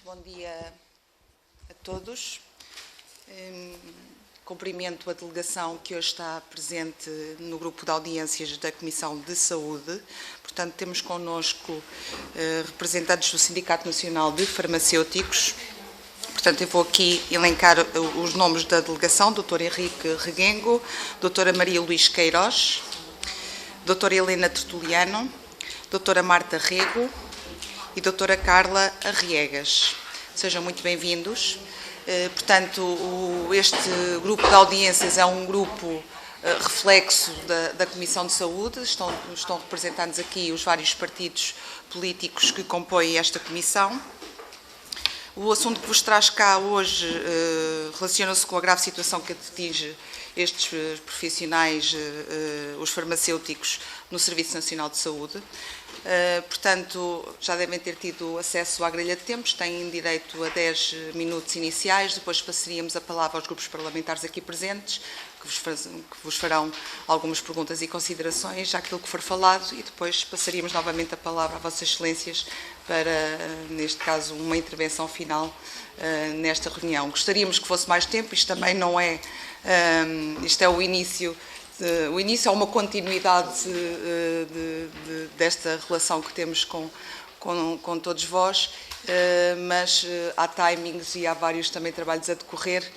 Muito bom dia a todos. Cumprimento a delegação que hoje está presente no grupo de audiências da Comissão de Saúde. Portanto, temos connosco representantes do Sindicato Nacional de Farmacêuticos. Portanto, eu vou aqui elencar os nomes da delegação: Dr. Henrique Reguengo, Dra. Maria Luís Queiroz, Dra. Helena Tertuliano, Dra. Marta Rego e Dra. Carla Arriegas. Sejam muito bem-vindos. Portanto, este grupo de audiências é um grupo reflexo da Comissão de Saúde. Estão representados aqui os vários partidos políticos que compõem esta comissão. O assunto que vos traz cá hoje relaciona-se com a grave situação que atinge estes profissionais, os farmacêuticos, no Serviço Nacional de Saúde. Portanto, já devem ter tido acesso à grelha de tempos, têm direito a 10 minutos iniciais, depois passaríamos a palavra aos grupos parlamentares aqui presentes, que vos farão algumas perguntas e considerações àquilo que for falado, e depois passaríamos novamente a palavra a Vossas Excelências para, neste caso, uma intervenção final nesta reunião. Gostaríamos que fosse mais tempo, isto também não é, isto é o início é uma continuidade desta relação que temos com todos vós, mas há timings e há vários também trabalhos a decorrer.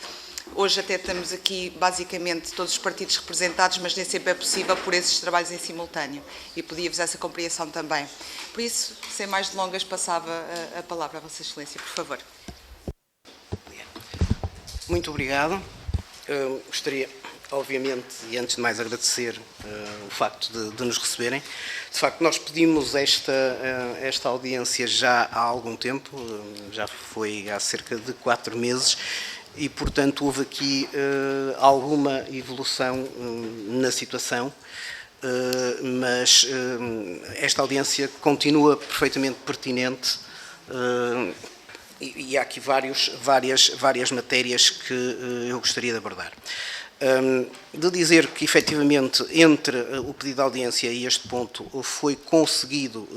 Hoje até estamos aqui basicamente todos os partidos representados, mas nem sempre é possível por esses trabalhos em simultâneo, e pedia-vos essa compreensão também. Por isso, sem mais delongas, passava a palavra a Vossa Excelência, por favor. Muito obrigado. Gostaria, obviamente, e antes de mais agradecer o facto de nos receberem. De facto, nós pedimos esta audiência já há algum tempo, já foi há cerca de 4 meses, e, portanto, houve aqui alguma evolução na situação, mas esta audiência continua perfeitamente pertinente e há aqui várias matérias que eu gostaria de abordar. De dizer que, efetivamente, entre o pedido de audiência e este ponto foi conseguido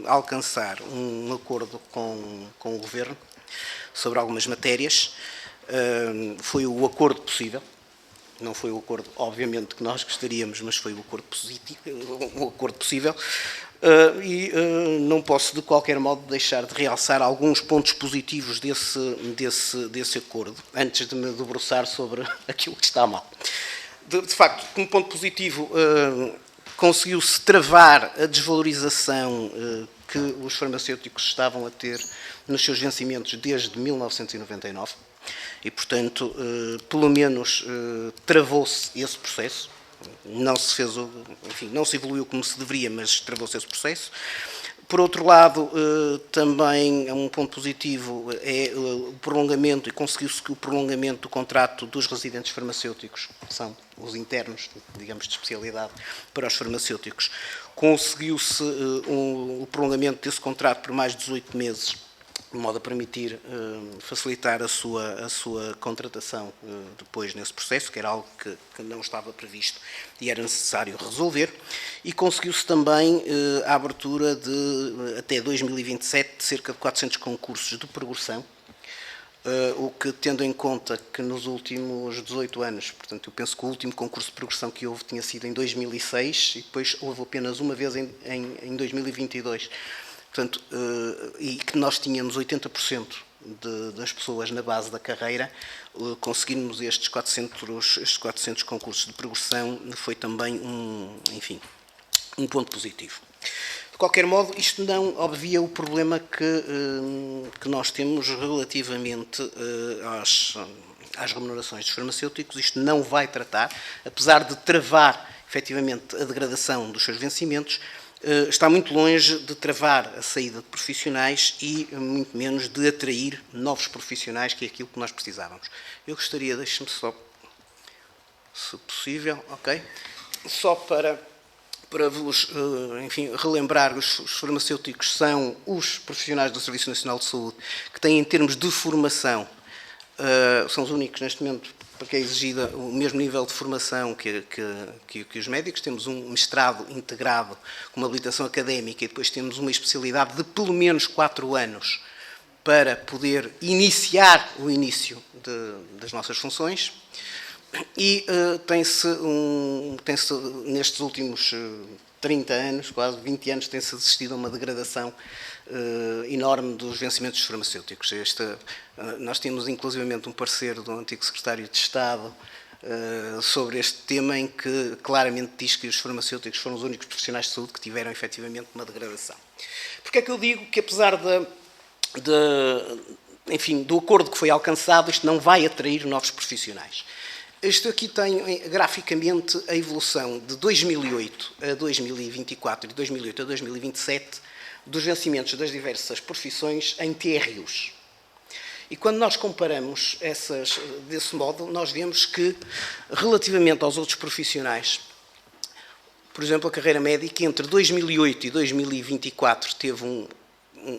alcançar um acordo com o Governo sobre algumas matérias. Foi o acordo possível, não foi o acordo, obviamente, que nós gostaríamos, mas foi o acordo positivo, o acordo possível. E não posso, de qualquer modo, deixar de realçar alguns pontos positivos desse acordo, antes de me debruçar sobre aquilo que está mal. De facto, como ponto positivo, conseguiu-se travar a desvalorização que os farmacêuticos estavam a ter nos seus vencimentos desde 1999 e, portanto, pelo menos travou-se esse processo. Não se fez, enfim, não se evoluiu como se deveria, mas travou-se esse processo. Por outro lado, também um ponto positivo é o prolongamento, e conseguiu-se que o prolongamento do contrato dos residentes farmacêuticos, que são os internos, digamos, de especialidade para os farmacêuticos, conseguiu-se o prolongamento desse contrato por mais de 18 meses, de modo a permitir facilitar a sua contratação depois nesse processo, que era algo que não estava previsto e era necessário resolver, e conseguiu-se também a abertura de, até 2027, de cerca de 400 concursos de progressão, o que, tendo em conta que nos últimos 18 anos, portanto, eu penso que o último concurso de progressão que houve tinha sido em 2006, e depois houve apenas uma vez em 2022, portanto, e que nós tínhamos 80% das pessoas na base da carreira, conseguirmos estes 400 concursos de progressão foi também um ponto positivo. De qualquer modo, isto não obvia o problema que nós temos relativamente às remunerações dos farmacêuticos. Isto não vai tratar, apesar de travar efetivamente a degradação dos seus vencimentos, está muito longe de travar a saída de profissionais e muito menos de atrair novos profissionais, que é aquilo que nós precisávamos. Eu gostaria, deixe-me só, se possível, ok? Só para vos, enfim, relembrar, os farmacêuticos são os profissionais do Serviço Nacional de Saúde que têm, em termos de formação, são os únicos neste momento porque é exigida o mesmo nível de formação que os médicos. Temos um mestrado integrado com uma habilitação académica e depois temos uma especialidade de pelo menos 4 anos para poder iniciar o início das nossas funções e tem-se, nestes últimos 30 anos, quase 20 anos, tem-se assistido a uma degradação enorme dos vencimentos farmacêuticos. Nós tínhamos inclusivamente um parecer do antigo secretário de Estado sobre este tema, em que claramente diz que os farmacêuticos foram os únicos profissionais de saúde que tiveram efetivamente uma degradação. Porque é que eu digo que, apesar enfim, do acordo que foi alcançado, isto não vai atrair novos profissionais? Isto aqui tem graficamente a evolução de 2008 a 2024 e de 2008 a 2027 dos vencimentos das diversas profissões em TRUs. E quando nós comparamos desse modo, nós vemos que, relativamente aos outros profissionais, por exemplo, a carreira médica, entre 2008 e 2024 teve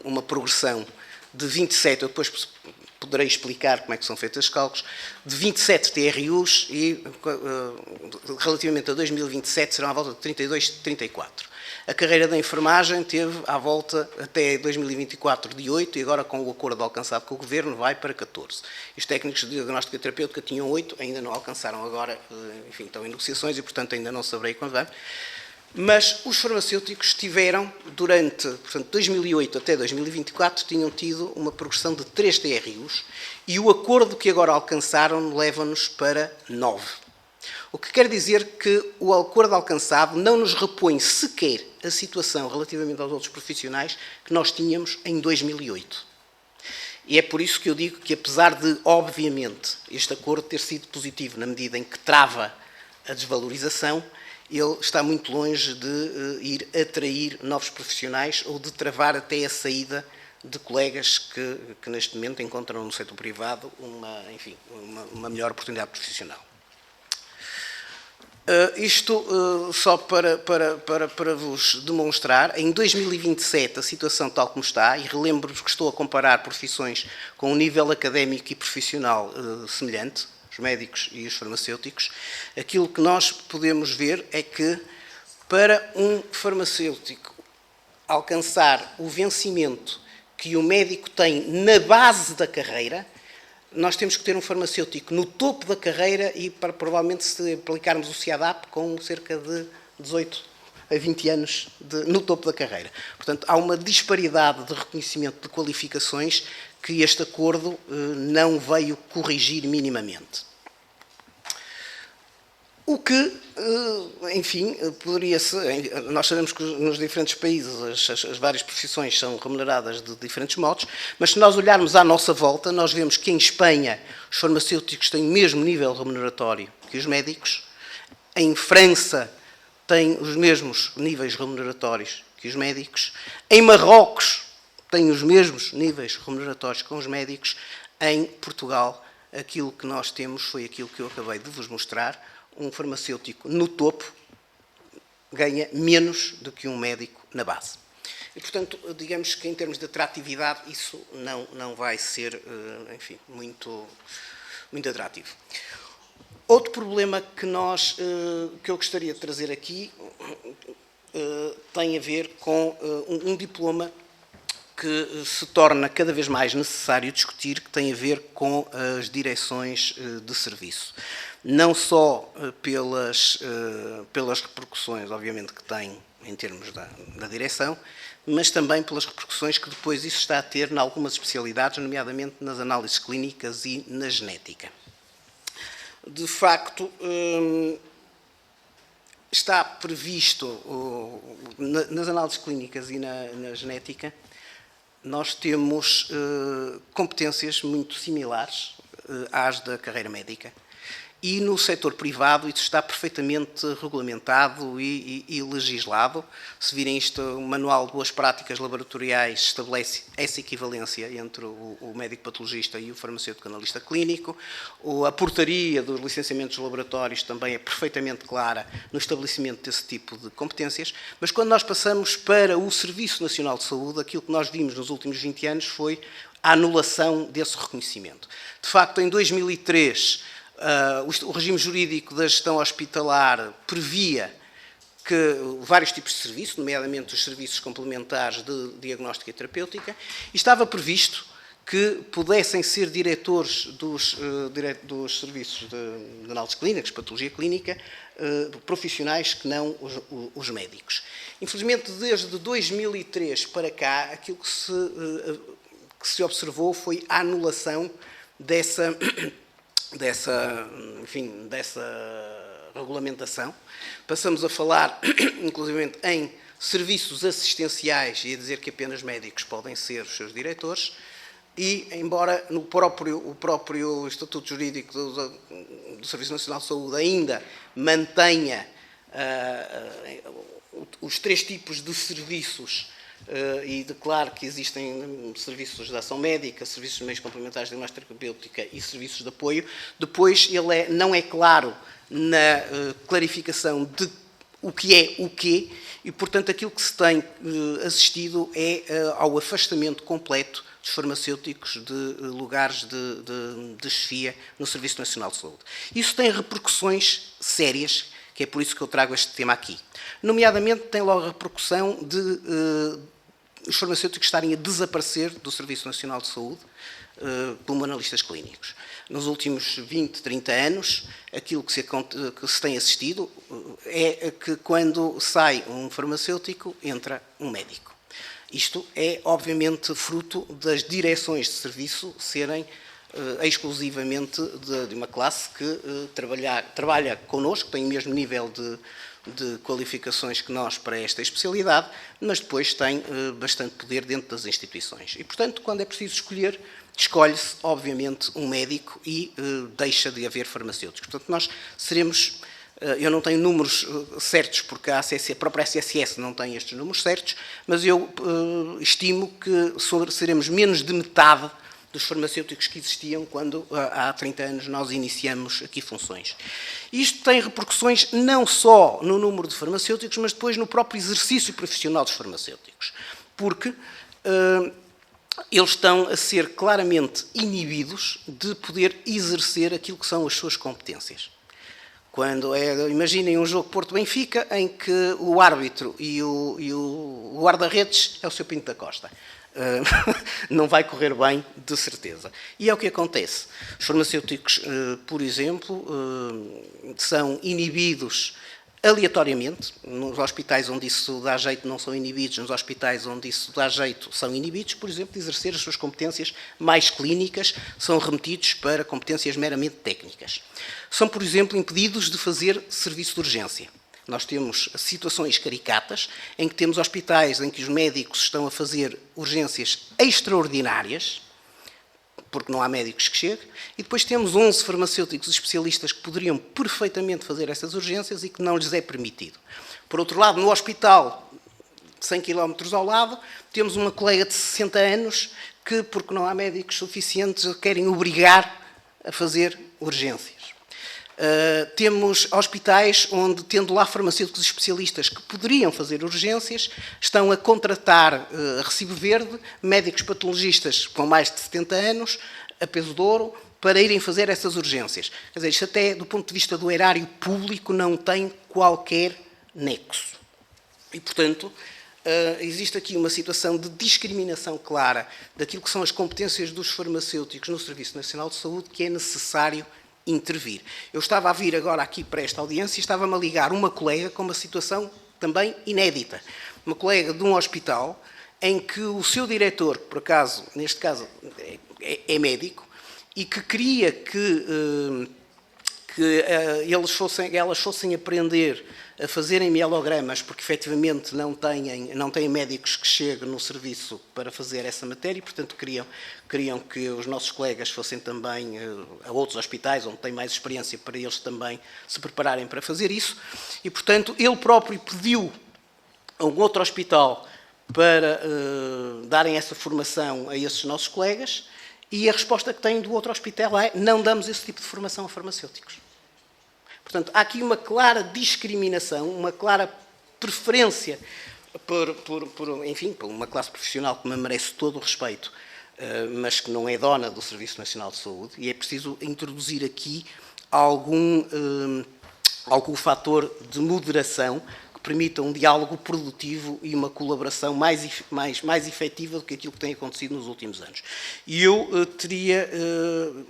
uma progressão de 27, eu depois poderei explicar como é que são feitos os cálculos, de 27 TRUs e, relativamente a 2027, serão à volta de 32, 34. A carreira da enfermagem teve à volta, até 2024, de 8, e agora, com o acordo alcançado com o Governo, vai para 14. Os técnicos de diagnóstica terapêutica tinham 8, ainda não alcançaram agora, enfim, estão em negociações e, portanto, ainda não saberei quando vai. Mas os farmacêuticos tiveram, durante, portanto, 2008 até 2024, tinham tido uma progressão de 3 TRUs, e o acordo que agora alcançaram leva-nos para 9. O que quer dizer que o acordo alcançado não nos repõe sequer a situação relativamente aos outros profissionais que nós tínhamos em 2008. E é por isso que eu digo que, apesar de, obviamente, este acordo ter sido positivo na medida em que trava a desvalorização, ele está muito longe de ir atrair novos profissionais ou de travar até a saída de colegas que neste momento encontram no setor privado uma melhor oportunidade profissional. Isto só para vos demonstrar, em 2027 a situação tal como está, e relembro-vos que estou a comparar profissões com um nível académico e profissional semelhante, os médicos e os farmacêuticos, aquilo que nós podemos ver é que, para um farmacêutico alcançar o vencimento que o médico tem na base da carreira, nós temos que ter um farmacêutico no topo da carreira e, provavelmente, se aplicarmos o CIADAP, com cerca de 18 a 20 anos no topo da carreira. Portanto, há uma disparidade de reconhecimento de qualificações que este acordo não veio corrigir minimamente. O que, enfim, poderia-se... Nós sabemos que nos diferentes países as várias profissões são remuneradas de diferentes modos, mas se nós olharmos à nossa volta, nós vemos que em Espanha os farmacêuticos têm o mesmo nível remuneratório que os médicos, em França têm os mesmos níveis remuneratórios que os médicos, em Marrocos têm os mesmos níveis remuneratórios que os médicos, em Portugal aquilo que nós temos foi aquilo que eu acabei de vos mostrar. Um farmacêutico no topo ganha menos do que um médico na base. E, portanto, digamos que em termos de atratividade isso não vai ser, enfim, muito atrativo. Outro problema que eu gostaria de trazer aqui tem a ver com um diploma que se torna cada vez mais necessário discutir, que tem a ver com as direções de serviço. Não só pelas repercussões, obviamente, que tem em termos da direção, mas também pelas repercussões que depois isso está a ter em algumas especialidades, nomeadamente nas análises clínicas e na genética. De facto, está previsto, nas análises clínicas e na genética, nós temos competências muito similares às da carreira médica. E no setor privado isso está perfeitamente regulamentado e legislado. Se virem isto, o Manual de Boas Práticas Laboratoriais estabelece essa equivalência entre o médico patologista e o farmacêutico analista clínico. A portaria dos licenciamentos de laboratórios também é perfeitamente clara no estabelecimento desse tipo de competências. Mas quando nós passamos para o Serviço Nacional de Saúde, aquilo que nós vimos nos últimos 20 anos foi a anulação desse reconhecimento. De facto, em 2003... o regime jurídico da gestão hospitalar previa que vários tipos de serviços, nomeadamente os serviços complementares de diagnóstica e terapêutica, e estava previsto que pudessem ser diretores dos serviços de análises clínicas, patologia clínica, profissionais que não os médicos. Infelizmente, desde 2003 para cá, aquilo que se observou foi a anulação dessa regulamentação. Passamos a falar, inclusive, em serviços assistenciais e a dizer que apenas médicos podem ser os seus diretores. E, embora o próprio Estatuto Jurídico do Serviço Nacional de Saúde ainda mantenha os 3 tipos de serviços e declare que existem serviços de ação médica, serviços de meios complementares de diagnóstica terapêutica e serviços de apoio, depois ele não é claro na clarificação de o que é o quê, e, portanto, aquilo que se tem assistido é ao afastamento completo dos farmacêuticos de lugares de chefia no Serviço Nacional de Saúde. Isso tem repercussões sérias, que é por isso que eu trago este tema aqui. Nomeadamente, tem logo a repercussão de os farmacêuticos estarem a desaparecer do Serviço Nacional de Saúde como analistas clínicos. Nos últimos 20, 30 anos, aquilo que se tem assistido é que quando sai um farmacêutico, entra um médico. Isto é, obviamente, fruto das direções de serviço serem exclusivamente de uma classe que trabalha connosco, tem o mesmo nível de qualificações que nós para esta especialidade, mas depois tem bastante poder dentro das instituições. E, portanto, quando é preciso escolher, escolhe-se, obviamente, um médico e deixa de haver farmacêuticos. Portanto, nós seremos... Eu não tenho números certos, porque a própria SSS não tem estes números certos, mas eu estimo que seremos menos de metade dos farmacêuticos que existiam quando, há 30 anos, nós iniciamos aqui funções. Isto tem repercussões não só no número de farmacêuticos, mas depois no próprio exercício profissional dos farmacêuticos, porque eles estão a ser claramente inibidos de poder exercer aquilo que são as suas competências. Imaginem um jogo Porto-Benfica em que o árbitro e o guarda-redes é o Sr. Pinto da Costa. Não vai correr bem, de certeza. E é o que acontece. Os farmacêuticos, por exemplo, são inibidos aleatoriamente. Nos hospitais onde isso dá jeito não são inibidos, nos hospitais onde isso dá jeito são inibidos, por exemplo, de exercer as suas competências mais clínicas, são remetidos para competências meramente técnicas. São, por exemplo, impedidos de fazer serviço de urgência. Nós temos situações caricatas em que temos hospitais em que os médicos estão a fazer urgências extraordinárias, porque não há médicos que cheguem, e depois temos 11 farmacêuticos especialistas que poderiam perfeitamente fazer essas urgências e que não lhes é permitido. Por outro lado, no hospital, 100 km ao lado, temos uma colega de 60 anos que, porque não há médicos suficientes, querem obrigar a fazer urgências. Temos hospitais onde, tendo lá farmacêuticos especialistas que poderiam fazer urgências, estão a contratar a recibo verde médicos patologistas com mais de 70 anos, a peso de ouro, para irem fazer essas urgências. Quer dizer, isto até do ponto de vista do erário público não tem qualquer nexo. E, portanto, existe aqui uma situação de discriminação clara daquilo que são as competências dos farmacêuticos no Serviço Nacional de Saúde que é necessário intervir. Eu estava a vir agora aqui para esta audiência e estava-me a ligar uma colega com uma situação também inédita. Uma colega de um hospital em que o seu diretor, que por acaso, neste caso, é médico, e que queria que elas fossem aprender a fazerem mielogramas, porque efetivamente não têm médicos que cheguem no serviço para fazer essa matéria, e portanto queriam que os nossos colegas fossem também a outros hospitais onde têm mais experiência para eles também se prepararem para fazer isso, e portanto ele próprio pediu a um outro hospital para darem essa formação a esses nossos colegas, e a resposta que têm do outro hospital é: não damos esse tipo de formação a farmacêuticos. Portanto, há aqui uma clara discriminação, uma clara preferência por uma classe profissional que me merece todo o respeito, mas que não é dona do Serviço Nacional de Saúde, e é preciso introduzir aqui algum fator de moderação que que permita um diálogo produtivo e uma colaboração mais efetiva do que aquilo que tem acontecido nos últimos anos. E eu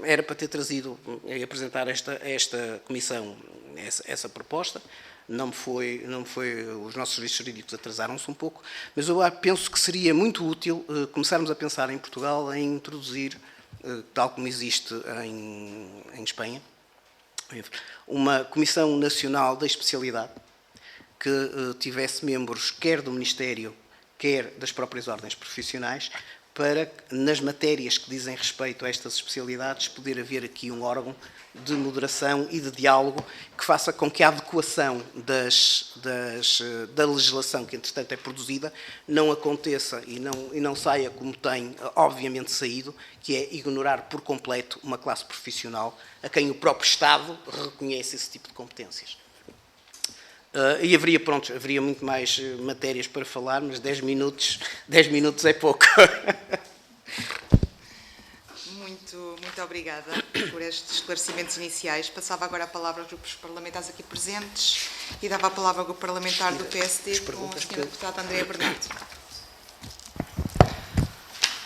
era para ter trazido e apresentar a esta Comissão essa proposta. Não foi, os nossos serviços jurídicos atrasaram-se um pouco, mas eu penso que seria muito útil começarmos a pensar em Portugal em introduzir, tal como existe em Espanha, uma Comissão Nacional da Especialidade que tivesse membros quer do Ministério, quer das próprias ordens profissionais, para, nas matérias que dizem respeito a estas especialidades, poder haver aqui um órgão de moderação e de diálogo que faça com que a adequação da legislação que, entretanto, é produzida não aconteça e não saia como tem, obviamente, saído, que é ignorar por completo uma classe profissional a quem o próprio Estado reconhece esse tipo de competências. E haveria muito mais matérias para falar, mas 10 minutos é pouco. Muito obrigada por estes esclarecimentos iniciais. Passava agora a palavra aos grupos parlamentares aqui presentes e dava a palavra ao grupo parlamentar do PSD com a senhora deputada Andréa Bernardo.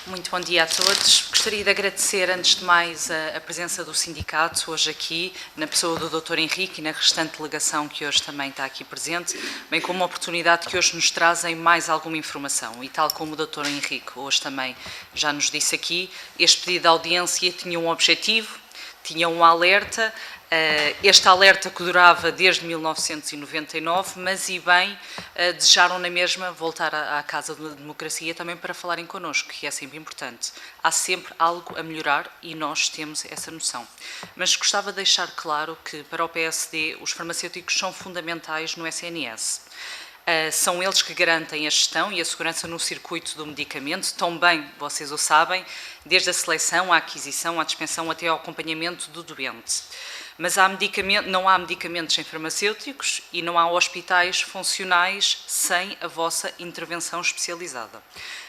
Muito bom dia a todos. Gostaria de agradecer, antes de mais, a presença do sindicato hoje aqui, na pessoa do Dr. Henrique e na restante delegação que hoje também está aqui presente, bem como a oportunidade que hoje nos trazem mais alguma informação. E tal como o Dr. Henrique hoje também já nos disse aqui, este pedido de audiência tinha um objetivo, tinha um alerta. Este alerta que durava desde 1999, mas e bem desejaram na mesma voltar à Casa da Democracia também para falarem connosco, que é sempre importante. Há sempre algo a melhorar e nós temos essa noção. Mas gostava de deixar claro que para o PSD os farmacêuticos são fundamentais no SNS. São eles que garantem a gestão e a segurança no circuito do medicamento, tão bem vocês o sabem, desde a seleção, à aquisição, à dispensão até ao acompanhamento do doente. Mas não há medicamentos sem farmacêuticos e não há hospitais funcionais sem a vossa intervenção especializada.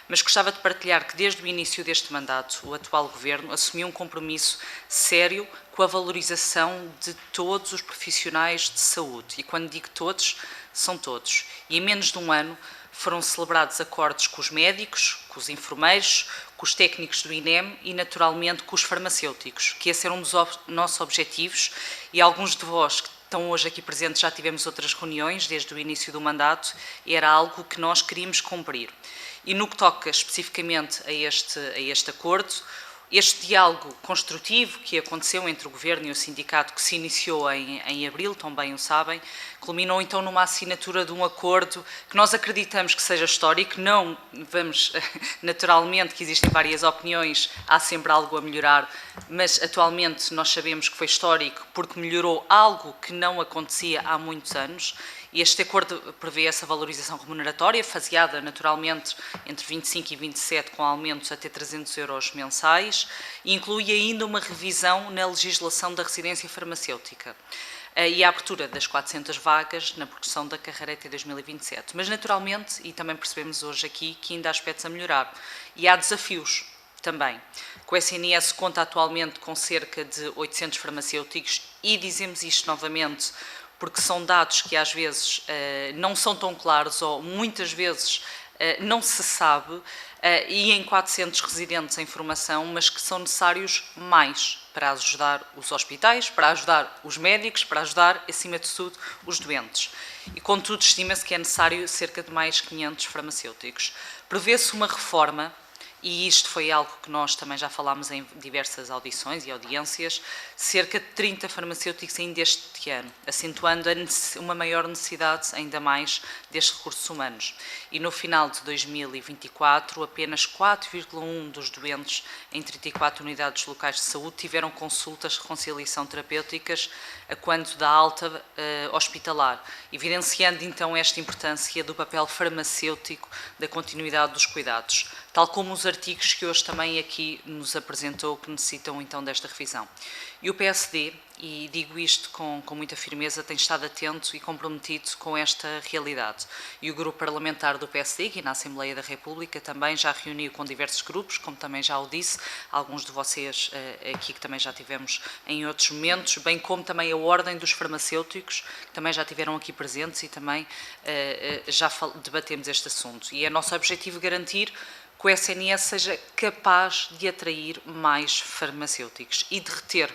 Mas gostava de partilhar que desde o início deste mandato o atual Governo assumiu um compromisso sério com a valorização de todos os profissionais de saúde. E quando digo todos, são todos. E em menos de um ano foram celebrados acordos com os médicos, com os enfermeiros, com os técnicos do INEM e, naturalmente, com os farmacêuticos, que esse era um dos nossos objetivos e alguns de vós que estão hoje aqui presentes já tivemos outras reuniões desde o início do mandato e era algo que nós queríamos cumprir. E no que toca especificamente a este acordo, este diálogo construtivo que aconteceu entre o Governo e o sindicato, que se iniciou em abril, tão bem o sabem, culminou então numa assinatura de um acordo que nós acreditamos que seja histórico. Não vamos, naturalmente, que existem várias opiniões, há sempre algo a melhorar, mas atualmente nós sabemos que foi histórico porque melhorou algo que não acontecia há muitos anos. Este acordo prevê essa valorização remuneratória, faseada naturalmente entre 25 e 27, com aumentos até 300 euros mensais, e inclui ainda uma revisão na legislação da residência farmacêutica e a abertura das 400 vagas na progressão da carreira até 2027. Mas naturalmente, e também percebemos hoje aqui, que ainda há aspectos a melhorar. E há desafios também. O SNS conta atualmente com cerca de 800 farmacêuticos e dizemos isto novamente, porque são dados que às vezes não são tão claros ou muitas vezes não se sabe, e em 400 residentes em formação, mas que são necessários mais para ajudar os hospitais, para ajudar os médicos, para ajudar, acima de tudo, os doentes. E, contudo, estima-se que é necessário cerca de mais 500 farmacêuticos. Prevê-se uma reforma, e isto foi algo que nós também já falámos em diversas audições e audiências, cerca de 30 farmacêuticos ainda este ano, acentuando uma maior necessidade ainda mais destes recursos humanos. E no final de 2024, apenas 4,1% dos doentes em 34 unidades locais de saúde tiveram consultas de reconciliação terapêuticas a quando da alta hospitalar, evidenciando então esta importância do papel farmacêutico da continuidade dos cuidados, tal como os artigos que hoje também aqui nos apresentou que necessitam então desta revisão. E o PSD, e digo isto com muita firmeza, tem estado atento e comprometido com esta realidade. E o grupo parlamentar do PSD, aqui na Assembleia da República, também já reuniu com diversos grupos, como também já o disse, alguns de vocês aqui que também já tivemos em outros momentos, bem como também a Ordem dos Farmacêuticos, que também já estiveram aqui presentes e também já debatemos este assunto. E é nosso objetivo garantir que o SNS seja capaz de atrair mais farmacêuticos e de reter,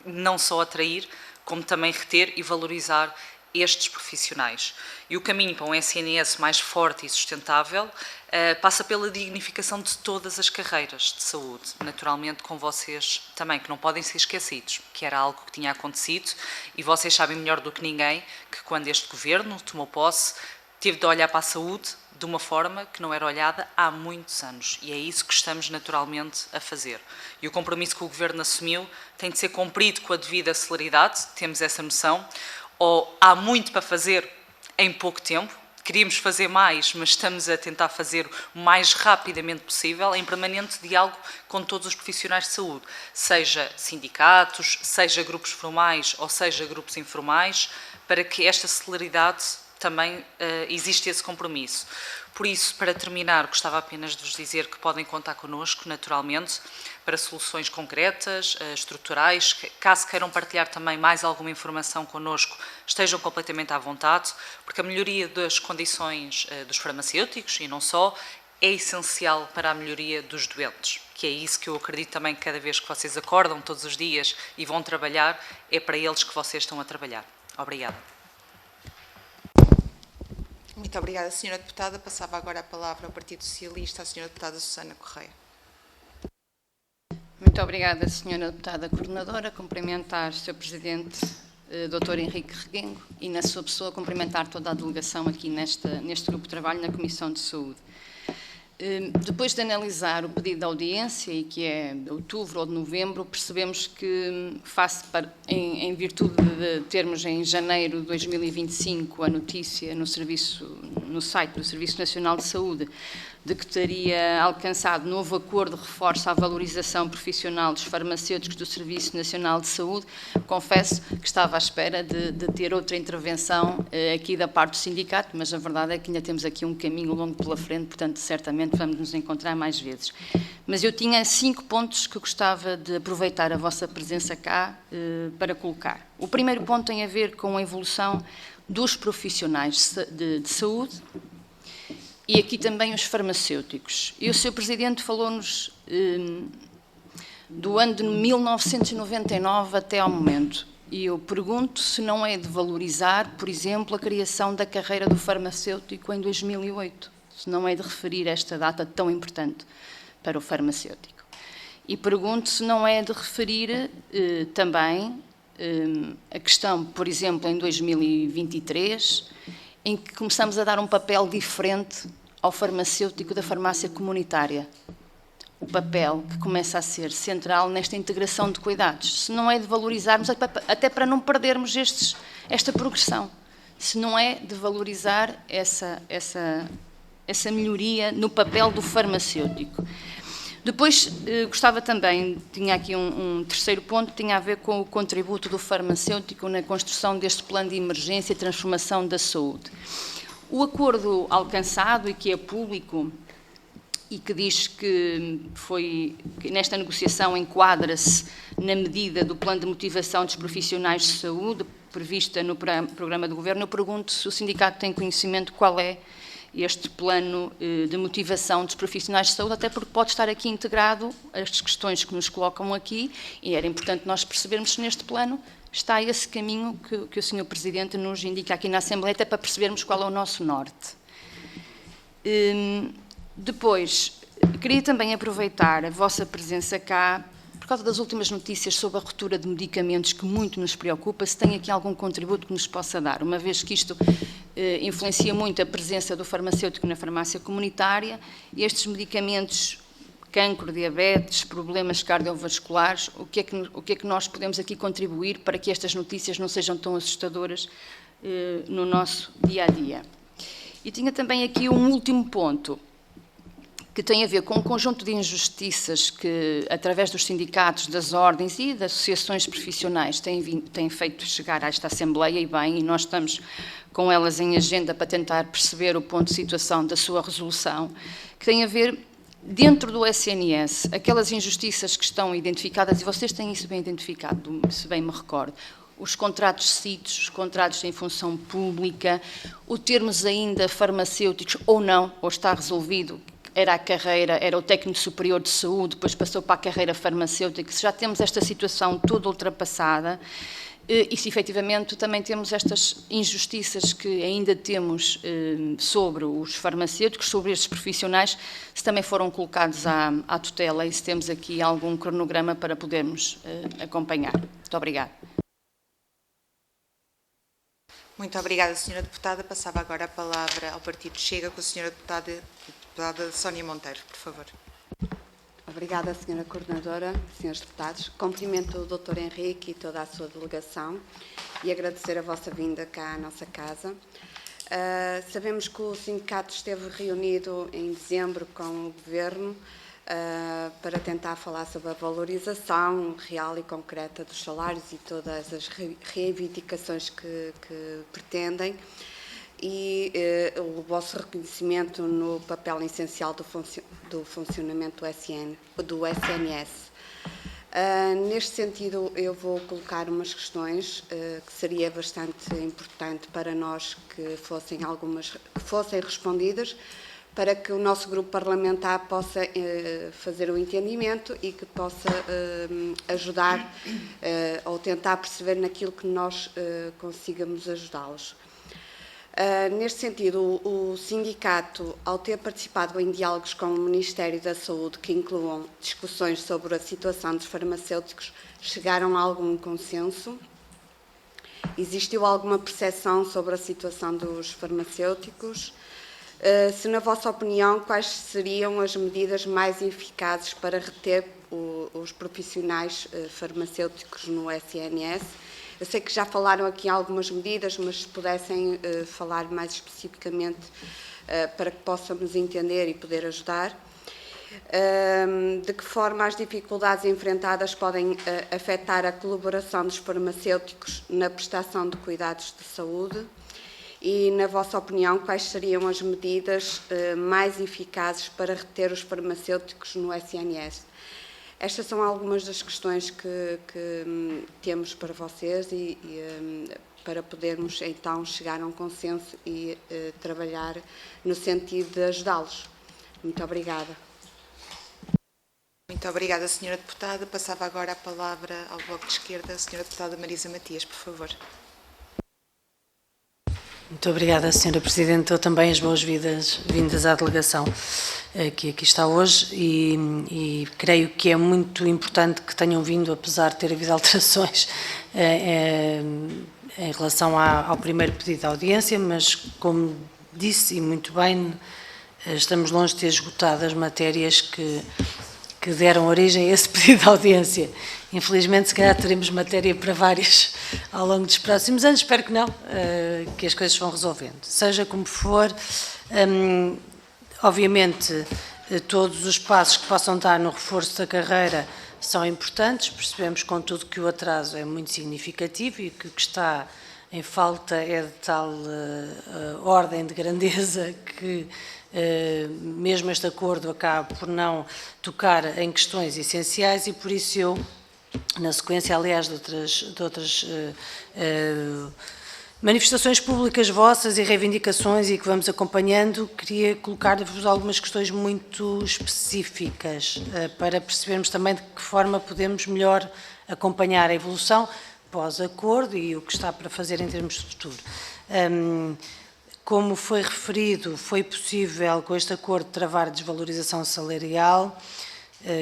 não só atrair, como também reter e valorizar estes profissionais. E o caminho para um SNS mais forte e sustentável passa pela dignificação de todas as carreiras de saúde, naturalmente com vocês também, que não podem ser esquecidos, que era algo que tinha acontecido, e vocês sabem melhor do que ninguém que quando este governo tomou posse, teve de olhar para a saúde de uma forma que não era olhada há muitos anos, e é isso que estamos naturalmente a fazer. E o compromisso que o Governo assumiu tem de ser cumprido com a devida celeridade, temos essa noção, ou há muito para fazer em pouco tempo, queríamos fazer mais, mas estamos a tentar fazer o mais rapidamente possível, em permanente diálogo com todos os profissionais de saúde, seja sindicatos, seja grupos formais ou seja grupos informais, para que esta celeridade também existe esse compromisso. Por isso, para terminar, gostava apenas de vos dizer que podem contar connosco, naturalmente, para soluções concretas, estruturais. Caso queiram partilhar também mais alguma informação connosco, estejam completamente à vontade, porque a melhoria das condições dos farmacêuticos, e não só, é essencial para a melhoria dos doentes, que é isso que eu acredito também que cada vez que vocês acordam todos os dias e vão trabalhar, é para eles que vocês estão a trabalhar. Obrigada. Muito obrigada, Sra. Deputada. Passava agora a palavra ao Partido Socialista, à Sra. Deputada Susana Correia. Muito obrigada, Sra. Deputada Coordenadora. Cumprimentar o Sr. Presidente, Dr. Henrique Reguengo, e na sua pessoa cumprimentar toda a delegação aqui neste grupo de trabalho na Comissão de Saúde. Depois de analisar o pedido de audiência, e que é de outubro ou de novembro, percebemos que, em virtude de termos em janeiro de 2025 a notícia no site do Serviço Nacional de Saúde de que teria alcançado novo acordo de reforço à valorização profissional dos farmacêuticos do Serviço Nacional de Saúde, confesso que estava à espera de ter outra intervenção aqui da parte do sindicato, mas a verdade é que ainda temos aqui um caminho longo pela frente, portanto, certamente vamos nos encontrar mais vezes. Mas eu tinha 5 pontos que gostava de aproveitar a vossa presença cá para colocar. O primeiro ponto tem a ver com a evolução dos profissionais de saúde, e aqui também os farmacêuticos. E o Sr. Presidente falou-nos do ano de 1999 até ao momento. E eu pergunto se não é de valorizar, por exemplo, a criação da carreira do farmacêutico em 2008. Se não é de referir esta data tão importante para o farmacêutico. E pergunto se não é de referir também a questão, por exemplo, em 2023, em que começamos a dar um papel diferente ao farmacêutico da farmácia comunitária. O papel que começa a ser central nesta integração de cuidados. Se não é de valorizarmos, até para não perdermos esta progressão, se não é de valorizar essa melhoria no papel do farmacêutico. Depois, gostava também, tinha aqui um terceiro ponto, tinha a ver com o contributo do farmacêutico na construção deste plano de emergência e transformação da saúde. O acordo alcançado, e que é público, e que diz que nesta negociação enquadra-se na medida do plano de motivação dos profissionais de saúde, prevista no programa do Governo, eu pergunto se o sindicato tem conhecimento qual é este plano de motivação dos profissionais de saúde, até porque pode estar aqui integrado as questões que nos colocam aqui, e era importante nós percebermos se neste plano está esse caminho que o Sr. Presidente nos indica aqui na Assembleia, até para percebermos qual é o nosso norte. Depois, queria também aproveitar a vossa presença cá, por causa das últimas notícias sobre a ruptura de medicamentos, que muito nos preocupa, se tem aqui algum contributo que nos possa dar, uma vez que isto influencia muito a presença do farmacêutico na farmácia comunitária, e estes medicamentos, cancro, diabetes, problemas cardiovasculares, o que é que nós podemos aqui contribuir para que estas notícias não sejam tão assustadoras no nosso dia-a-dia. E tinha também aqui um último ponto, que tem a ver com um conjunto de injustiças que, através dos sindicatos, das ordens e das associações profissionais, têm feito chegar a esta Assembleia, e bem, e nós estamos com elas em agenda para tentar perceber o ponto de situação da sua resolução, que tem a ver, dentro do SNS, aquelas injustiças que estão identificadas, e vocês têm isso bem identificado, se bem me recordo, os contratos CITES, os contratos em função pública, o termos ainda farmacêuticos ou não, ou está resolvido, era a carreira, era o técnico superior de saúde, depois passou para a carreira farmacêutica, se já temos esta situação toda ultrapassada, e se efetivamente também temos estas injustiças que ainda temos sobre os farmacêuticos, sobre estes profissionais, se também foram colocados à tutela e se temos aqui algum cronograma para podermos acompanhar. Muito obrigada. Muito obrigada, Sra. Deputada. Passava agora a palavra ao Partido Chega com a Sra. Deputada Sónia Monteiro, por favor. Obrigada, Sra. Coordenadora, Srs. Deputados. Cumprimento o Dr. Henrique e toda a sua delegação e agradecer a vossa vinda cá à nossa casa. Sabemos que o sindicato esteve reunido em dezembro com o Governo para tentar falar sobre a valorização real e concreta dos salários e todas as reivindicações que pretendem, e o vosso reconhecimento no papel essencial do funcionamento do SNS. Neste sentido, eu vou colocar umas questões que seria bastante importante para nós que fossem respondidas, para que o nosso grupo parlamentar possa fazer o entendimento e que possa ajudar ou tentar perceber naquilo que nós consigamos ajudá-los. Neste sentido, o sindicato, ao ter participado em diálogos com o Ministério da Saúde, que incluam discussões sobre a situação dos farmacêuticos, chegaram a algum consenso? Existiu alguma percepção sobre a situação dos farmacêuticos? Se, na vossa opinião, quais seriam as medidas mais eficazes para reter os profissionais farmacêuticos no SNS? Eu sei que já falaram aqui algumas medidas, mas se pudessem falar mais especificamente para que possamos entender e poder ajudar. De que forma as dificuldades enfrentadas podem afetar a colaboração dos farmacêuticos na prestação de cuidados de saúde? E, na vossa opinião, quais seriam as medidas mais eficazes para reter os farmacêuticos no SNS? Estas são algumas das questões que temos para vocês e para podermos, então, chegar a um consenso e trabalhar no sentido de ajudá-los. Muito obrigada. Muito obrigada, Sra. Deputada. Passava agora a palavra ao Bloco de Esquerda, a Sra. Deputada Marisa Matias, por favor. Muito obrigada, Sra. Presidente. Eu também as boas-vindas à delegação que aqui está hoje e creio que é muito importante que tenham vindo, apesar de ter havido alterações em relação ao primeiro pedido de audiência, mas, como disse e muito bem, estamos longe de ter esgotado as matérias que deram origem a esse pedido de audiência. Infelizmente, se calhar teremos matéria para várias ao longo dos próximos anos, espero que não, que as coisas vão resolvendo. Seja como for, obviamente, todos os passos que possam dar no reforço da carreira são importantes, percebemos, contudo, que o atraso é muito significativo e que o que está em falta é de tal ordem de grandeza que mesmo este acordo acaba por não tocar em questões essenciais e por isso eu, na sequência, aliás, de outras manifestações públicas vossas e reivindicações e que vamos acompanhando, queria colocar-vos algumas questões muito específicas para percebermos também de que forma podemos melhor acompanhar a evolução pós-acordo e o que está para fazer em termos de futuro. Como foi referido, foi possível com este acordo travar a desvalorização salarial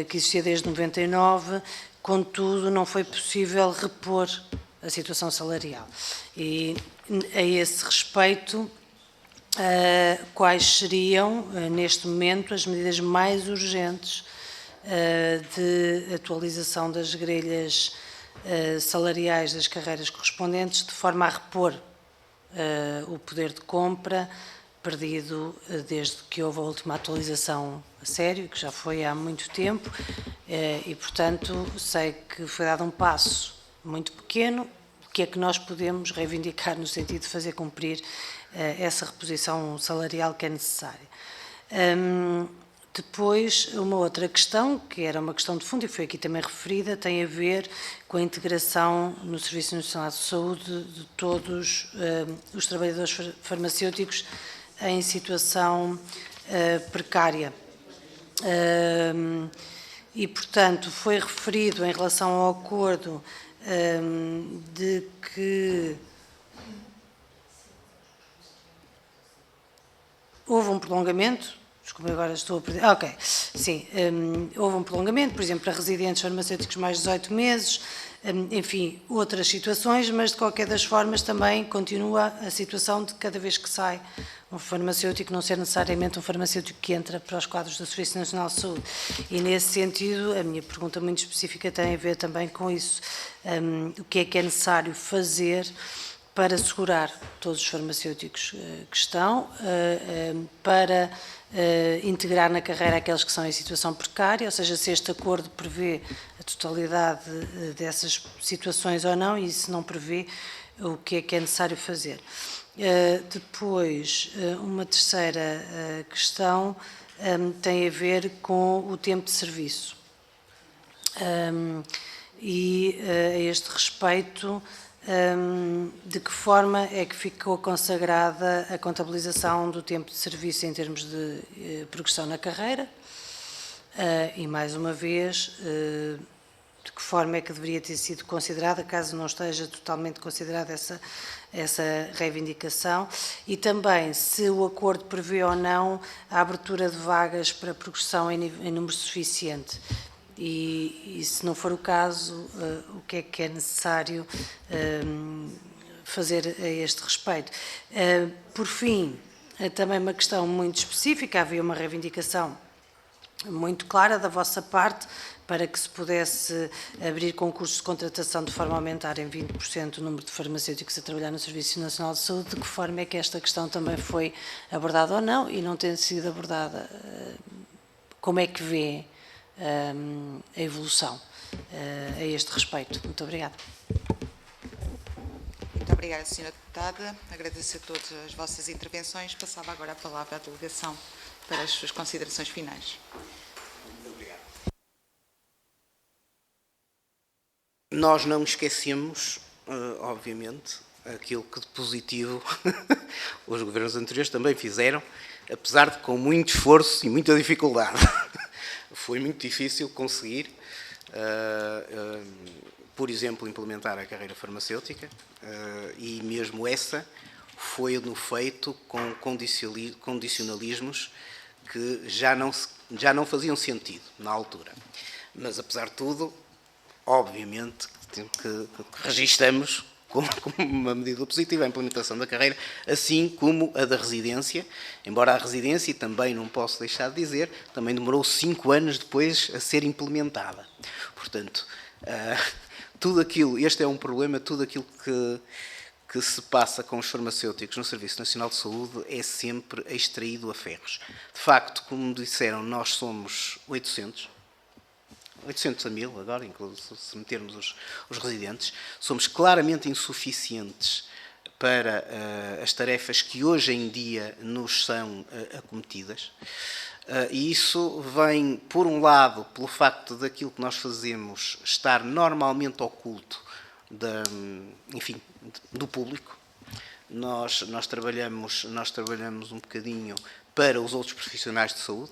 que existia desde 99, contudo não foi possível repor a situação salarial. E a esse respeito, quais seriam, neste momento, as medidas mais urgentes de atualização das grelhas salariais das carreiras correspondentes, de forma a repor o poder de compra perdido desde que houve a última atualização a sério, que já foi há muito tempo, e, portanto, sei que foi dado um passo muito pequeno, o que é que nós podemos reivindicar no sentido de fazer cumprir essa reposição salarial que é necessária. Depois, uma outra questão, que era uma questão de fundo e foi aqui também referida, tem a ver com a integração no Serviço Nacional de Saúde de todos os trabalhadores farmacêuticos em situação precária. E, portanto, foi referido em relação ao acordo de que houve um prolongamento. Desculpe, agora estou a perder. Ok, sim, houve um prolongamento, por exemplo, para residentes farmacêuticos mais de 18 meses, enfim, outras situações, mas de qualquer das formas também continua a situação de cada vez que sai um farmacêutico não ser necessariamente um farmacêutico que entra para os quadros do Serviço Nacional de Saúde. E nesse sentido, a minha pergunta muito específica tem a ver também com isso. O que é necessário fazer para assegurar todos os farmacêuticos que estão, para integrar na carreira aqueles que são em situação precária, ou seja, se este acordo prevê a totalidade dessas situações ou não, e se não prevê, o que é necessário fazer. Depois, uma terceira questão tem a ver com o tempo de serviço. E a este respeito, de que forma é que ficou consagrada a contabilização do tempo de serviço em termos de progressão na carreira? E, mais uma vez, de que forma é que deveria ter sido considerada, caso não esteja totalmente considerada essa reivindicação? E também, se o acordo prevê ou não a abertura de vagas para progressão em número suficiente? E se não for o caso, o que é necessário fazer a este respeito? Por fim, também uma questão muito específica, havia uma reivindicação muito clara da vossa parte para que se pudesse abrir concursos de contratação de forma a aumentar em 20% o número de farmacêuticos a trabalhar no Serviço Nacional de Saúde. De que forma é que esta questão também foi abordada ou não, e não tendo sido abordada, como é que vê a evolução a este respeito? Muito obrigada. Muito obrigada, Sra. Deputada. Agradeço a todas as vossas intervenções. Passava agora a palavra à delegação para as suas considerações finais. Muito obrigado. Nós não esquecemos, obviamente, aquilo que de positivo os governos anteriores também fizeram, apesar de com muito esforço e muita dificuldade. Foi muito difícil conseguir, por exemplo, implementar a carreira farmacêutica, e mesmo essa foi no feito com condicionalismos que já não faziam sentido na altura. Mas, apesar de tudo, obviamente que registamos como uma medida positiva a implementação da carreira, assim como a da residência, embora a residência, e também não posso deixar de dizer, também demorou 5 anos depois a ser implementada. Portanto, tudo aquilo, este é um problema, tudo aquilo que se passa com os farmacêuticos no Serviço Nacional de Saúde é sempre extraído a ferros. De facto, como disseram, nós somos 800 a 1000 agora, inclusive se metermos os residentes, somos claramente insuficientes para as tarefas que hoje em dia nos são acometidas. E isso vem, por um lado, pelo facto daquilo que nós fazemos estar normalmente oculto do público. Nós trabalhamos um bocadinho para os outros profissionais de saúde.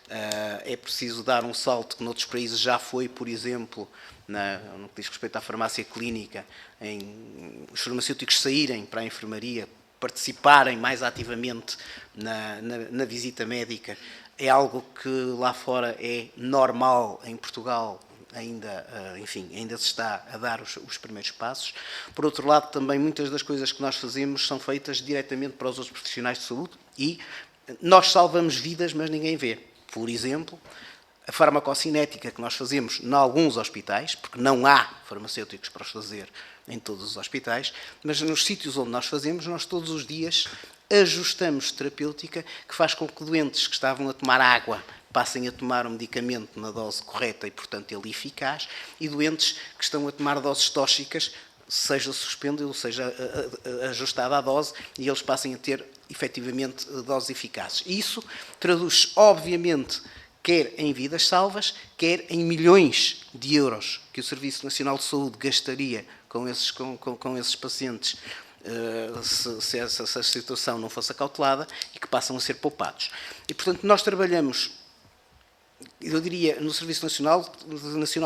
É preciso dar um salto que noutros países já foi, por exemplo, no que diz respeito à farmácia clínica, os farmacêuticos saírem para a enfermaria, participarem mais ativamente na visita médica. É algo que lá fora é normal, em Portugal ainda se está a dar os primeiros passos. Por outro lado, também muitas das coisas que nós fazemos são feitas diretamente para os outros profissionais de saúde e nós salvamos vidas, mas ninguém vê. Por exemplo, a farmacocinética que nós fazemos em alguns hospitais, porque não há farmacêuticos para os fazer em todos os hospitais, mas nos sítios onde nós fazemos, nós todos os dias ajustamos terapêutica que faz com que doentes que estavam a tomar água passem a tomar um medicamento na dose correta e, portanto, ele eficaz, e doentes que estão a tomar doses tóxicas seja suspendida ou seja ajustada a dose e eles passem a ter, efetivamente, doses eficazes. Isso traduz, obviamente, quer em vidas salvas, quer em milhões de euros que o Serviço Nacional de Saúde gastaria com esses pacientes se essa situação não fosse acautelada e que passam a ser poupados. E, portanto, nós trabalhamos, eu diria, no Serviço Nacional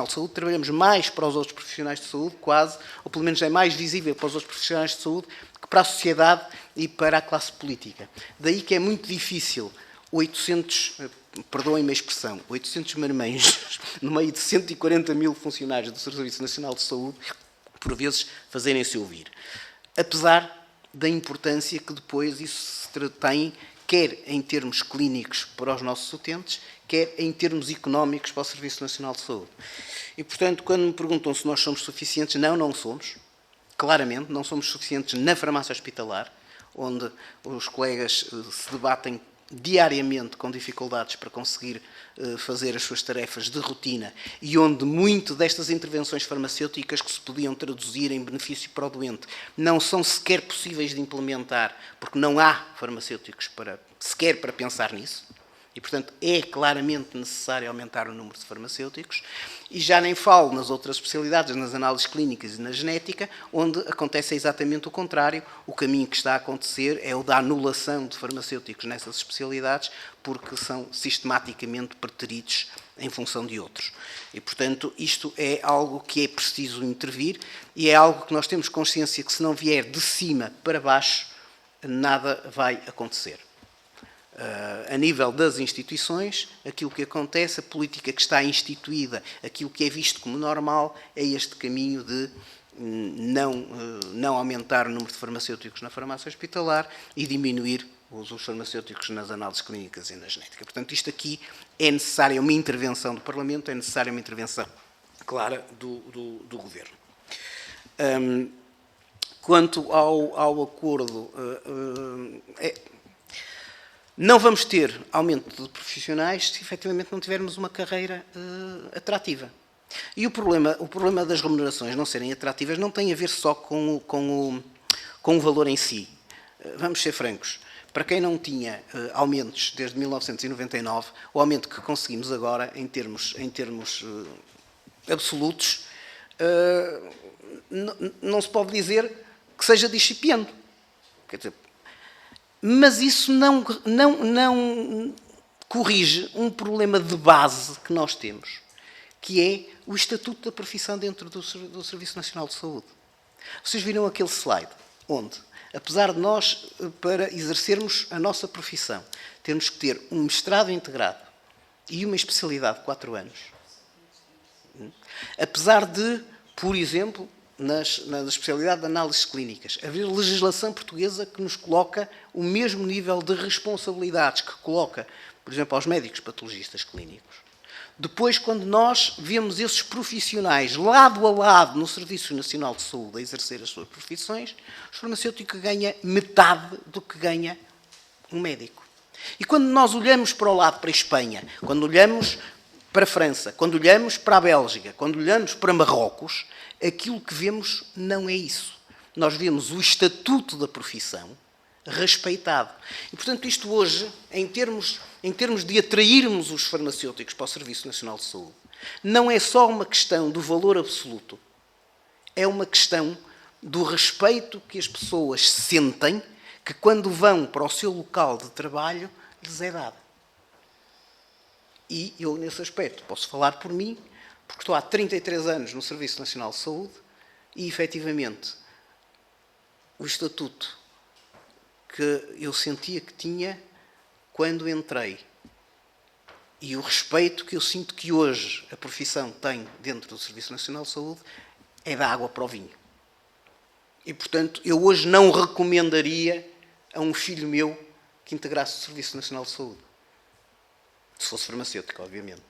de Saúde, trabalhamos mais para os outros profissionais de saúde, quase, ou pelo menos é mais visível para os outros profissionais de saúde, que para a sociedade e para a classe política. Daí que é muito difícil 800, perdoem-me a expressão, 800 marmanjos no meio de 140 mil funcionários do Serviço Nacional de Saúde, por vezes, fazerem-se ouvir. Apesar da importância que depois isso tem, quer em termos clínicos para os nossos utentes, quer em termos económicos para o Serviço Nacional de Saúde. E, portanto, quando me perguntam se nós somos suficientes, não somos. Claramente, não somos suficientes na farmácia hospitalar, onde os colegas se debatem diariamente com dificuldades para conseguir fazer as suas tarefas de rotina e onde muito destas intervenções farmacêuticas que se podiam traduzir em benefício para o doente não são sequer possíveis de implementar, porque não há farmacêuticos sequer para pensar nisso. E, portanto, é claramente necessário aumentar o número de farmacêuticos. E já nem falo nas outras especialidades, nas análises clínicas e na genética, onde acontece exatamente o contrário. O caminho que está a acontecer é o da anulação de farmacêuticos nessas especialidades, porque são sistematicamente preteridos em função de outros. E, portanto, isto é algo que é preciso intervir e é algo que nós temos consciência que, se não vier de cima para baixo, nada vai acontecer. A nível das instituições, aquilo que acontece, a política que está instituída, aquilo que é visto como normal, é este caminho de não aumentar o número de farmacêuticos na farmácia hospitalar e diminuir os farmacêuticos nas análises clínicas e na genética. Portanto, isto aqui é necessária uma intervenção do Parlamento, é necessária uma intervenção clara do Governo. Quanto ao acordo, não vamos ter aumento de profissionais se efetivamente não tivermos uma carreira atrativa. E o problema das remunerações não serem atrativas não tem a ver só com o valor em si. Vamos ser francos. Para quem não tinha aumentos desde 1999, o aumento que conseguimos agora, em termos absolutos, não se pode dizer que seja discipiante. Quer dizer, mas isso não corrige um problema de base que nós temos, que é o estatuto da profissão dentro do Serviço Nacional de Saúde. Vocês viram aquele slide onde, apesar de nós, para exercermos a nossa profissão, temos que ter um mestrado integrado e uma especialidade de 4 anos, apesar de, por exemplo, na especialidade de análises clínicas, haver legislação portuguesa que nos coloca o mesmo nível de responsabilidades que coloca, por exemplo, aos médicos patologistas clínicos. Depois, quando nós vemos esses profissionais lado a lado no Serviço Nacional de Saúde a exercer as suas profissões, o farmacêutico ganha metade do que ganha um médico. E quando nós olhamos para o lado, para a Espanha, quando olhamos para a França, quando olhamos para a Bélgica, quando olhamos para Marrocos, aquilo que vemos não é isso. Nós vemos o estatuto da profissão respeitado. E, portanto, isto hoje, em termos de atrairmos os farmacêuticos para o Serviço Nacional de Saúde, não é só uma questão do valor absoluto, é uma questão do respeito que as pessoas sentem que, quando vão para o seu local de trabalho, lhes é dado. E eu, nesse aspecto, posso falar por mim, porque estou há 33 anos no Serviço Nacional de Saúde e, efetivamente, o estatuto que eu sentia que tinha quando entrei e o respeito que eu sinto que hoje a profissão tem dentro do Serviço Nacional de Saúde é da água para o vinho. E, portanto, eu hoje não recomendaria a um filho meu que integrasse o Serviço Nacional de Saúde. Se fosse farmacêutico, obviamente.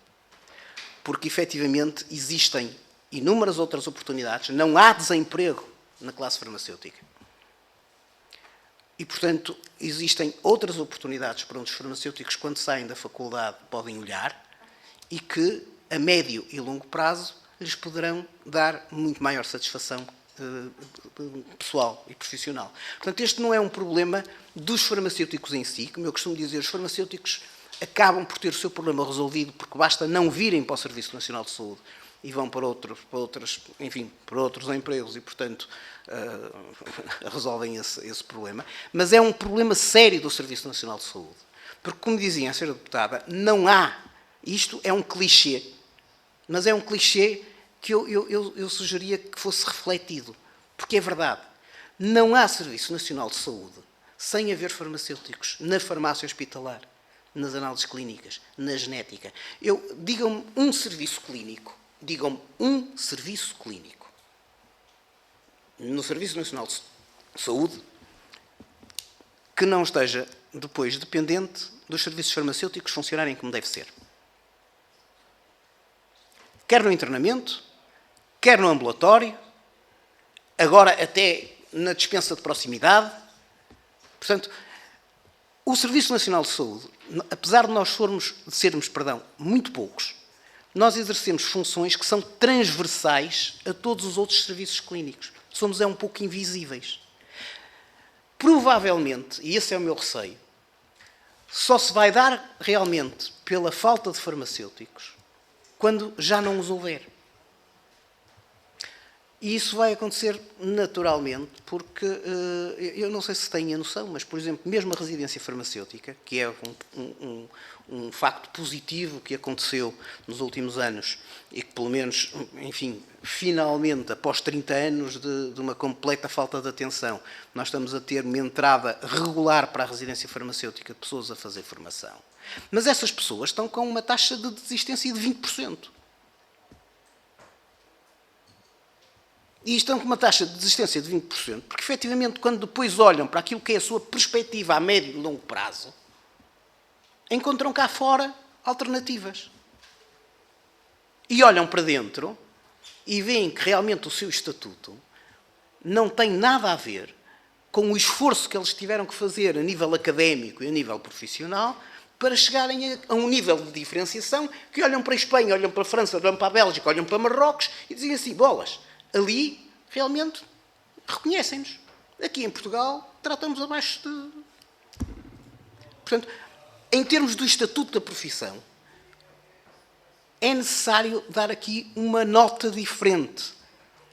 Porque, efetivamente, existem inúmeras outras oportunidades. Não há desemprego na classe farmacêutica. e, portanto, existem outras oportunidades para onde os farmacêuticos, quando saem da faculdade, podem olhar e que, a médio e longo prazo, lhes poderão dar muito maior satisfação pessoal e profissional. Portanto, este não é um problema dos farmacêuticos em si. Como eu costumo dizer, os farmacêuticos acabam por ter o seu problema resolvido porque basta não virem para o Serviço Nacional de Saúde e vão para outros empregos e, portanto, resolvem esse problema. Mas é um problema sério do Serviço Nacional de Saúde. Porque, como dizia a senhora deputada, não há... Isto é um clichê, mas é um clichê que eu sugeria que fosse refletido. Porque é verdade. Não há Serviço Nacional de Saúde sem haver farmacêuticos na farmácia hospitalar, nas análises clínicas, na genética. Digam-me um serviço clínico. Digam-me um serviço clínico no Serviço Nacional de Saúde que não esteja depois dependente dos serviços farmacêuticos funcionarem como deve ser. Quer no internamento, quer no ambulatório, agora até na dispensa de proximidade. Portanto, o Serviço Nacional de Saúde, apesar de nós sermos muito poucos, nós exercemos funções que são transversais a todos os outros serviços clínicos. Somos um pouco invisíveis. Provavelmente, e esse é o meu receio, só se vai dar realmente pela falta de farmacêuticos quando já não os houver. E isso vai acontecer naturalmente, porque eu não sei se têm a noção, mas, por exemplo, mesmo a residência farmacêutica, que é um facto positivo que aconteceu nos últimos anos e que, pelo menos, enfim, finalmente, após 30 anos de uma completa falta de atenção, nós estamos a ter uma entrada regular para a residência farmacêutica de pessoas a fazer formação. Mas essas pessoas estão com uma taxa de desistência de 20%. E estão com uma taxa de desistência de 20%, porque, efetivamente, quando depois olham para aquilo que é a sua perspectiva a médio e longo prazo, encontram cá fora alternativas. E olham para dentro e veem que realmente o seu estatuto não tem nada a ver com o esforço que eles tiveram que fazer a nível académico e a nível profissional para chegarem a um nível de diferenciação que olham para a Espanha, olham para a França, olham para a Bélgica, olham para Marrocos e dizem assim, bolas, ali realmente reconhecem-nos. Aqui em Portugal tratamos abaixo de... Portanto, em termos do estatuto da profissão, é necessário dar aqui uma nota diferente.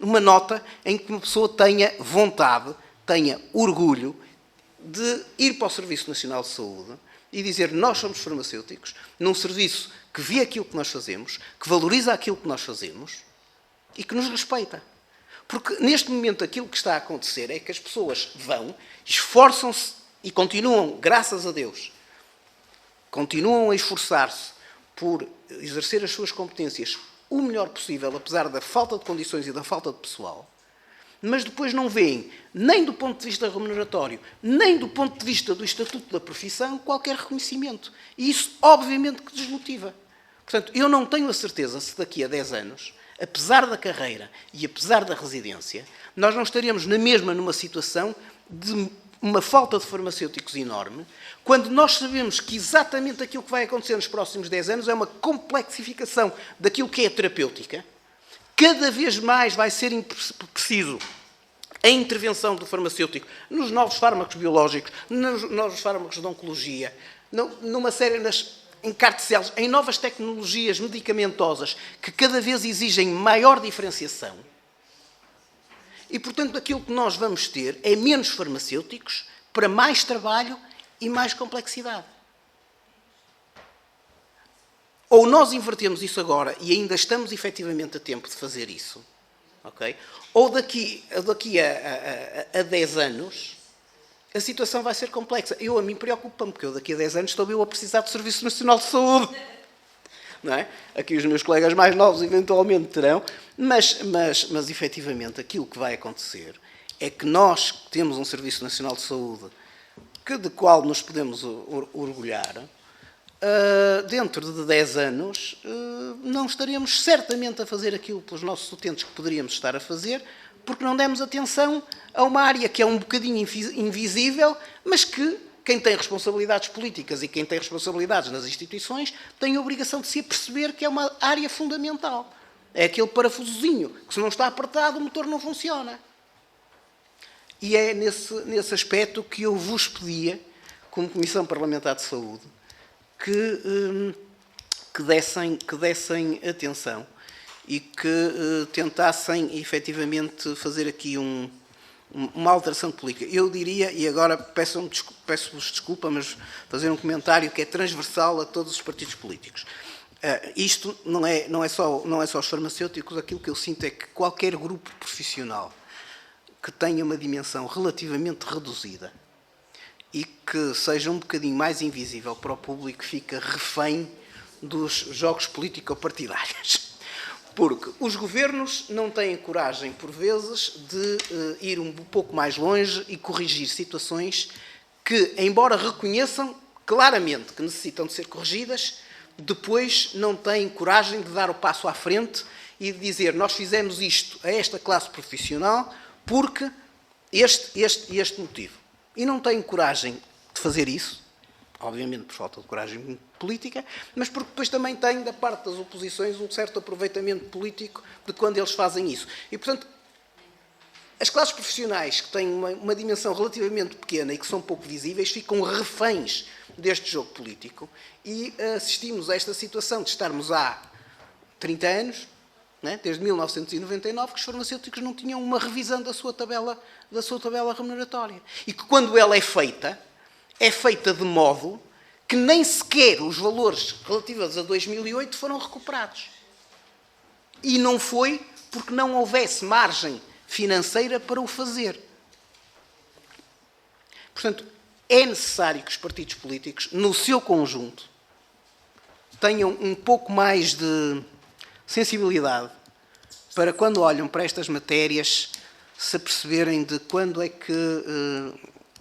Uma nota em que uma pessoa tenha vontade, tenha orgulho de ir para o Serviço Nacional de Saúde e dizer nós somos farmacêuticos, num serviço que vê aquilo que nós fazemos, que valoriza aquilo que nós fazemos e que nos respeita. Porque neste momento aquilo que está a acontecer é que as pessoas vão, esforçam-se e continuam, graças a Deus, continuam a esforçar-se por exercer as suas competências o melhor possível, apesar da falta de condições e da falta de pessoal, mas depois não veem, nem do ponto de vista remuneratório, nem do ponto de vista do estatuto da profissão, qualquer reconhecimento. E isso, obviamente, que desmotiva. Portanto, eu não tenho a certeza se daqui a 10 anos, apesar da carreira e apesar da residência, nós não estaríamos na mesma numa situação de uma falta de farmacêuticos enorme, quando nós sabemos que exatamente aquilo que vai acontecer nos próximos 10 anos é uma complexificação daquilo que é a terapêutica. Cada vez mais vai ser preciso a intervenção do farmacêutico nos novos fármacos biológicos, nos novos fármacos de oncologia, numa série em CAR-T-cells, em novas tecnologias medicamentosas que cada vez exigem maior diferenciação. E, portanto, aquilo que nós vamos ter é menos farmacêuticos para mais trabalho e mais complexidade. Ou nós invertemos isso agora e ainda estamos efetivamente a tempo de fazer isso, okay? Ou daqui a 10 anos a situação vai ser complexa. A mim preocupa-me, porque eu daqui a 10 anos estou eu a precisar do Serviço Nacional de Saúde. Não é? Aqui os meus colegas mais novos eventualmente terão, mas efetivamente aquilo que vai acontecer é que nós temos um Serviço Nacional de Saúde de qual nos podemos orgulhar, dentro de 10 anos, não estaremos certamente a fazer aquilo pelos nossos utentes que poderíamos estar a fazer, porque não demos atenção a uma área que é um bocadinho invisível, mas que quem tem responsabilidades políticas e quem tem responsabilidades nas instituições tem a obrigação de se aperceber que é uma área fundamental. É aquele parafusozinho que, se não está apertado, o motor não funciona. E é nesse aspecto que eu vos pedia, como Comissão Parlamentar de Saúde, que dessem atenção e que tentassem efetivamente fazer aqui uma alteração de política. Eu diria, e agora peço-vos desculpa, mas fazer um comentário que é transversal a todos os partidos políticos. Isto não é só os farmacêuticos, aquilo que eu sinto é que qualquer grupo profissional que tenha uma dimensão relativamente reduzida e que seja um bocadinho mais invisível para o público, fica refém dos jogos político-partidários. Porque os governos não têm coragem, por vezes, de ir um pouco mais longe e corrigir situações que, embora reconheçam claramente que necessitam de ser corrigidas, depois não têm coragem de dar o passo à frente e de dizer: nós fizemos isto a esta classe profissional porque este motivo. E não têm coragem de fazer isso, obviamente por falta de coragem política, mas porque depois também têm, da parte das oposições, um certo aproveitamento político de quando eles fazem isso. E, portanto, as classes profissionais que têm uma dimensão relativamente pequena e que são pouco visíveis ficam reféns deste jogo político e assistimos a esta situação de estarmos há 30 anos, né, desde 1999, que os farmacêuticos não tinham uma revisão da sua tabela remuneratória. E que, quando ela é feita de modo que nem sequer os valores relativos a 2008 foram recuperados. E não foi porque não houvesse margem financeira para o fazer. Portanto, é necessário que os partidos políticos, no seu conjunto, tenham um pouco mais de sensibilidade para, quando olham para estas matérias, se aperceberem de quando é que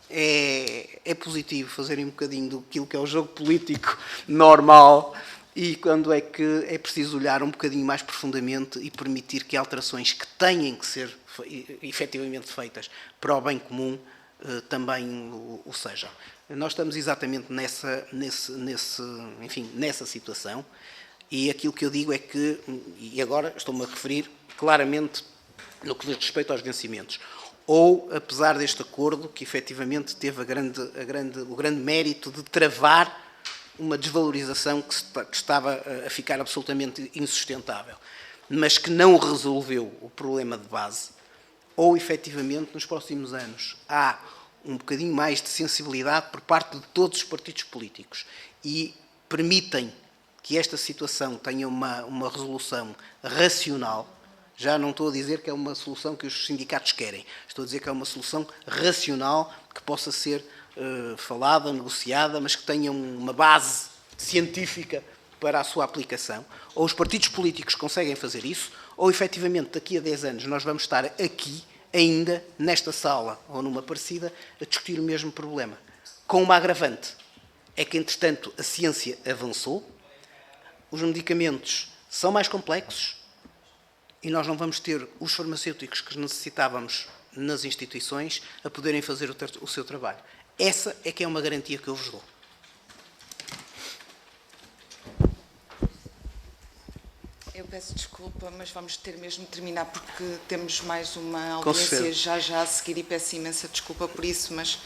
é positivo fazerem um bocadinho daquilo que é o jogo político normal e quando é que é preciso olhar um bocadinho mais profundamente e permitir que alterações que tenham que ser efetivamente feitas para o bem comum também o sejam. Nós estamos exatamente nessa situação e aquilo que eu digo é que, e agora estou-me a referir claramente no que diz respeito aos vencimentos, ou, apesar deste acordo, que efetivamente teve o grande mérito de travar uma desvalorização que estava a ficar absolutamente insustentável, mas que não resolveu o problema de base, ou efetivamente nos próximos anos há um bocadinho mais de sensibilidade por parte de todos os partidos políticos e permitem que esta situação tenha uma resolução racional. Já não estou a dizer que é uma solução que os sindicatos querem, estou a dizer que é uma solução racional que possa ser falada, negociada, mas que tenha uma base científica para a sua aplicação. Ou os partidos políticos conseguem fazer isso, ou efetivamente daqui a 10 anos nós vamos estar aqui, ainda nesta sala ou numa parecida, a discutir o mesmo problema. Com uma agravante, é que entretanto a ciência avançou, os medicamentos são mais complexos e nós não vamos ter os farmacêuticos que necessitávamos nas instituições a poderem fazer o seu trabalho. Essa é que é uma garantia que eu vos dou. Eu peço desculpa, mas vamos ter mesmo de terminar porque temos mais uma audiência já a seguir e peço imensa desculpa por isso, mas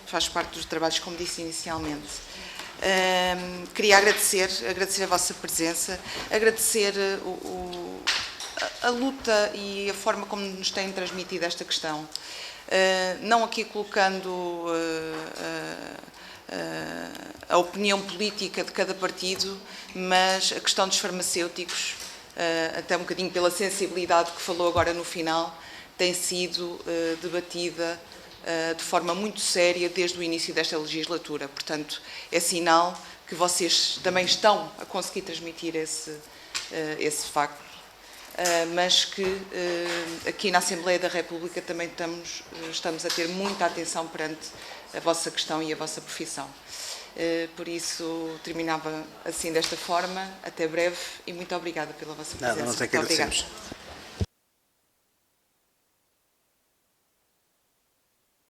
faz parte dos trabalhos, como disse inicialmente. Queria agradecer a vossa presença, agradecer a luta e a forma como nos têm transmitido esta questão. Não aqui colocando a opinião política de cada partido, mas a questão dos farmacêuticos, até um bocadinho pela sensibilidade que falou agora no final, tem sido debatida de forma muito séria desde o início desta legislatura. Portanto, é sinal que vocês também estão a conseguir transmitir esse facto, mas que aqui na Assembleia da República também estamos a ter muita atenção perante a vossa questão e a vossa profissão. Por isso, terminava assim desta forma. Até breve e muito obrigada pela vossa presença. Nada, nós é que Muito obrigada. agradecemos.